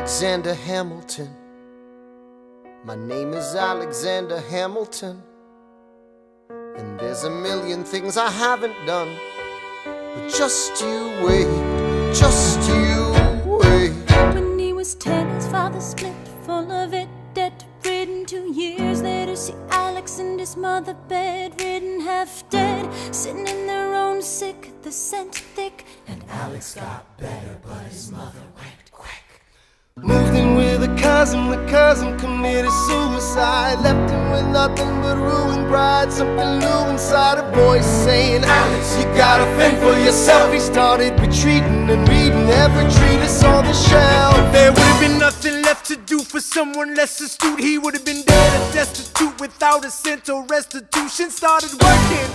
Alexander Hamilton. My name is Alexander Hamilton, and there's a million things I haven't done. But just you wait, just you wait. When he was 10, his father split, full of it, debt-ridden. 2 years later, see Alex and his mother bedridden, half dead, sitting in their own sick, the scent thick. And Alex got better, but his mother went quick. Moved in with a cousin, the cousin committed suicide. Left him with nothing but ruined pride. Something new inside, a voice saying, Alex, you gotta fend for yourself. He started retreating and reading every treatise on the shelf. There would have been nothing left to do for someone less astute. He would have been dead and destitute without a cent or restitution. Started working,